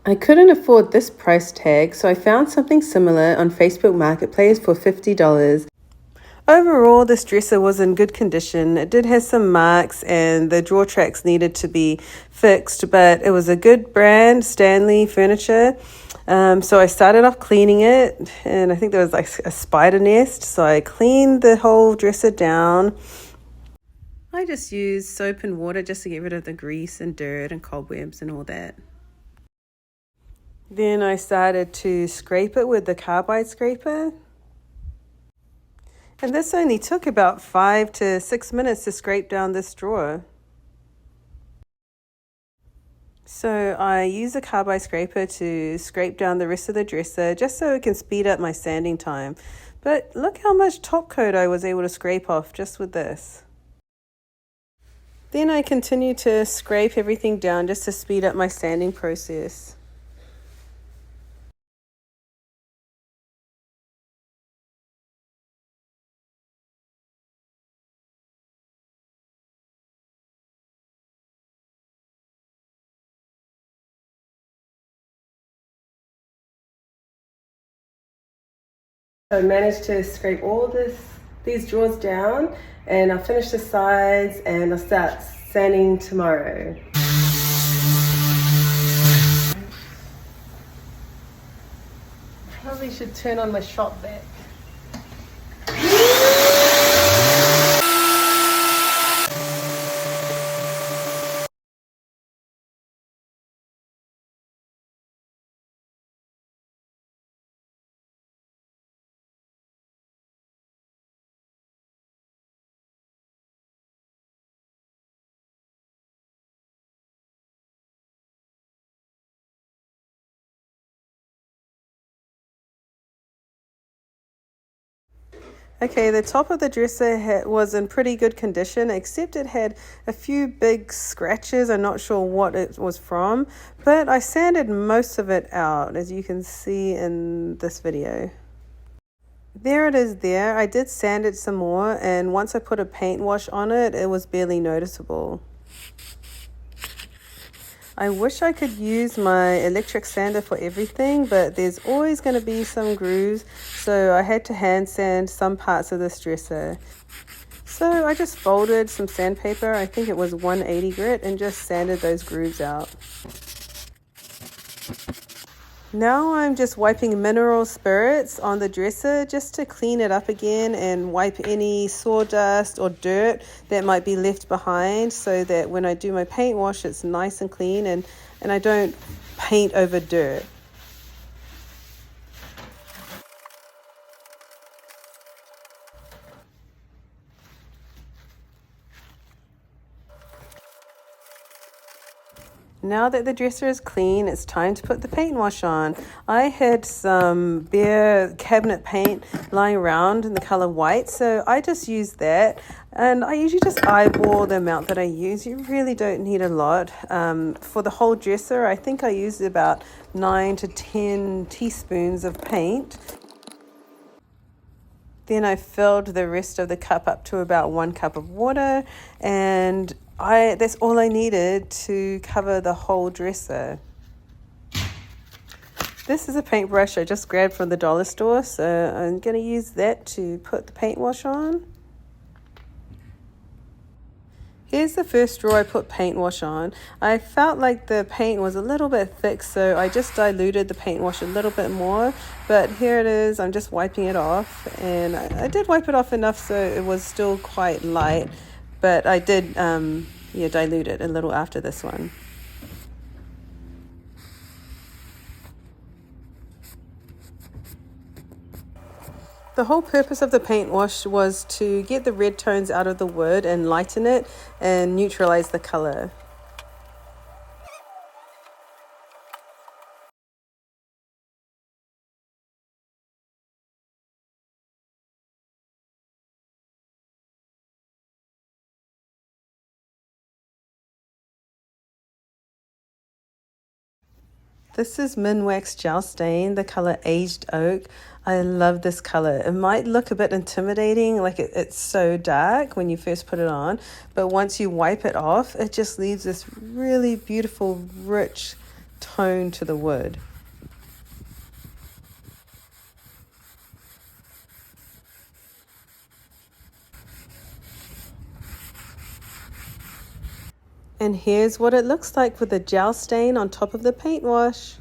I couldn't afford this price tag, so I found something similar on Facebook Marketplace for $50. Overall, this dresser was in good condition. It did have some marks and the drawer tracks needed to be fixed, but it was a good brand, Stanley Furniture. So I started off cleaning it, and I think there was like a spider nest, so I cleaned the whole dresser down. I just used soap and water just to get rid of the grease and dirt and cobwebs and all that. Then I started to scrape it with the carbide scraper. And this only took about 5 to 6 minutes to scrape down this drawer. So I use a carbide scraper to scrape down the rest of the dresser just so it can speed up my sanding time. But look how much top coat I was able to scrape off just with this. Then I continue to scrape everything down just to speed up my sanding process. I managed to scrape all these drawers down, and I'll finish the sides and I'll start sanding tomorrow. Probably should turn on my shop vac. Okay, the top of the dresser was in pretty good condition, except it had a few big scratches. I'm not sure what it was from, but I sanded most of it out, as you can see in this video. There it is there. I did sand it some more, and once I put a paint wash on it, it was barely noticeable. I wish I could use my electric sander for everything, but there's always going to be some grooves, so I had to hand sand some parts of this dresser. So I just folded some sandpaper, I think it was 180 grit, and just sanded those grooves out. Now I'm just wiping mineral spirits on the dresser just to clean it up again and wipe any sawdust or dirt that might be left behind, so that when I do my paint wash it's nice and clean and I don't paint over dirt. Now that the dresser is clean, it's time to put the paint wash on. I had some bare cabinet paint lying around in the color white, so I just used that. And I usually just eyeball the amount that I use. You really don't need a lot. For the whole dresser, I think I used about 9 to 10 teaspoons of paint. Then I filled the rest of the cup up to about 1 cup of water, and that's all I needed to cover the whole dresser. This is a paintbrush I just grabbed from the dollar store, so I'm going to use that to put the paint wash on. Here's the first drawer I put paint wash on. I felt like the paint was a little bit thick, so I just diluted the paint wash a little bit more. But here it is, I'm just wiping it off, and I did wipe it off enough so it was still quite light, but I did dilute it a little after this one. The whole purpose of the paint wash was to get the red tones out of the wood and lighten it and neutralize the color. This is Minwax Gel Stain, the color Aged Oak. I love this color. It might look a bit intimidating, like it's so dark when you first put it on, but once you wipe it off, it just leaves this really beautiful, rich tone to the wood. And here's what it looks like with the gel stain on top of the paint wash.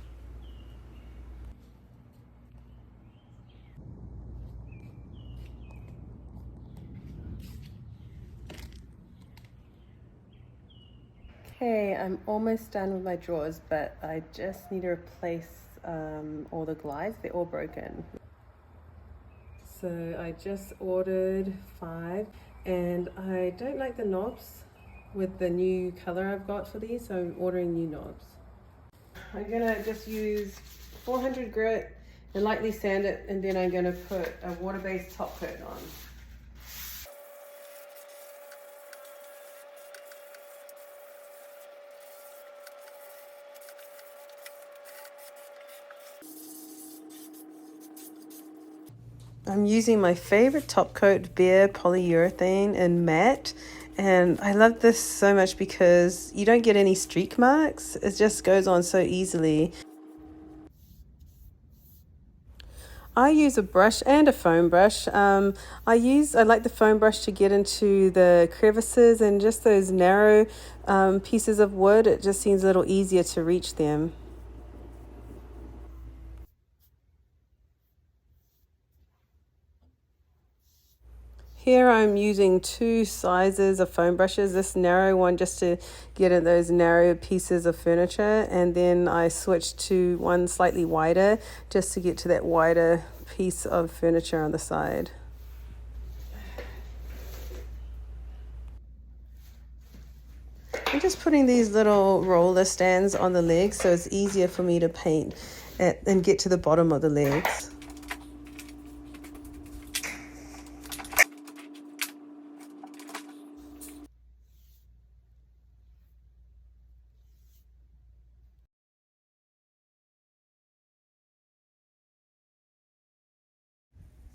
Okay, I'm almost done with my drawers, but I just need to replace all the glides. They're all broken. So I just ordered 5, and I don't like the knobs with the new color I've got for these, so I'm ordering new knobs. I'm gonna just use 400 grit and lightly sand it, and then I'm gonna put a water-based top coat on. I'm using my favorite top coat, Bare Polyurethane in matte, and I love this so much because you don't get any streak marks. It just goes on so easily. I use a brush and a foam brush. I like the foam brush to get into the crevices and just those narrow pieces of wood. It just seems a little easier to reach them. Here I'm using 2 sizes of foam brushes, this narrow one just to get at those narrow pieces of furniture, and then I switched to one slightly wider just to get to that wider piece of furniture on the side. I'm just putting these little roller stands on the legs so it's easier for me to paint and get to the bottom of the legs.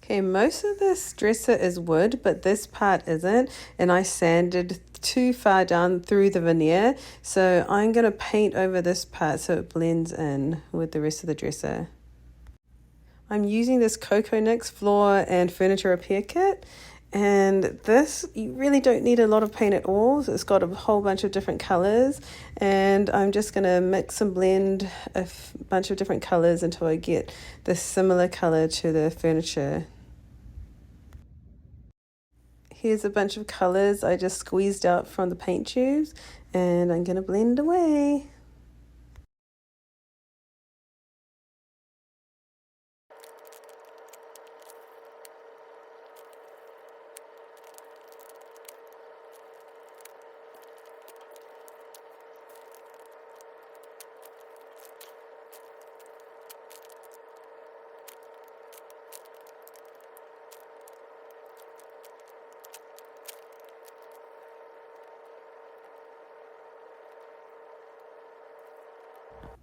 Okay, most of this dresser is wood, but this part isn't, and I sanded too far down through the veneer, so I'm going to paint over this part so it blends in with the rest of the dresser. I'm using this Coco Nix floor and furniture repair kit, and this, you really don't need a lot of paint at all. So it's got a whole bunch of different colors, and I'm just going to mix and blend a bunch of different colors until I get the similar color to the furniture. Here's a bunch of colors I just squeezed out from the paint tubes, and I'm going to blend away.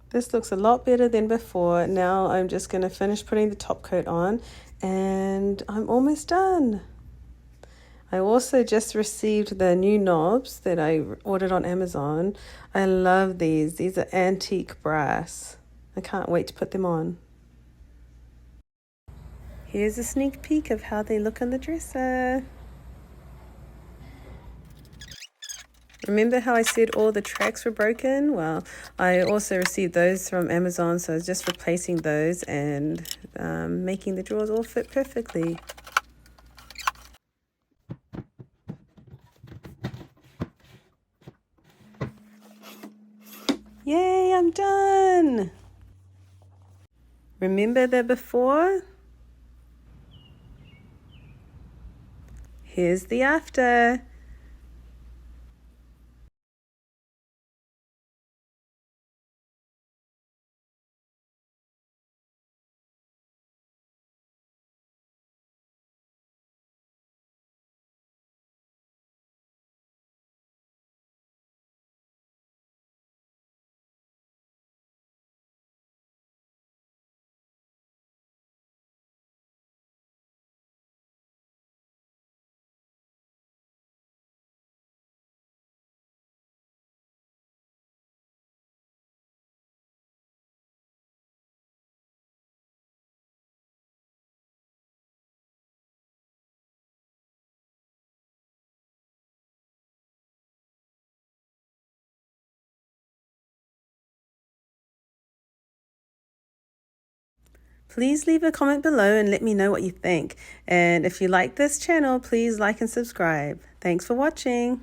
This looks a lot better than before. Now I'm just going to finish putting the top coat on, and I'm almost done. I also just received the new knobs that I ordered on Amazon. I love these. These are antique brass. I can't wait to put them on. Here's a sneak peek of how they look on the dresser. Remember how I said all the tracks were broken? Well, I also received those from Amazon, so I was just replacing those and making the drawers all fit perfectly. Yay, I'm done! Remember the before? Here's the after. Please leave a comment below and let me know what you think. And if you like this channel, please like and subscribe. Thanks for watching.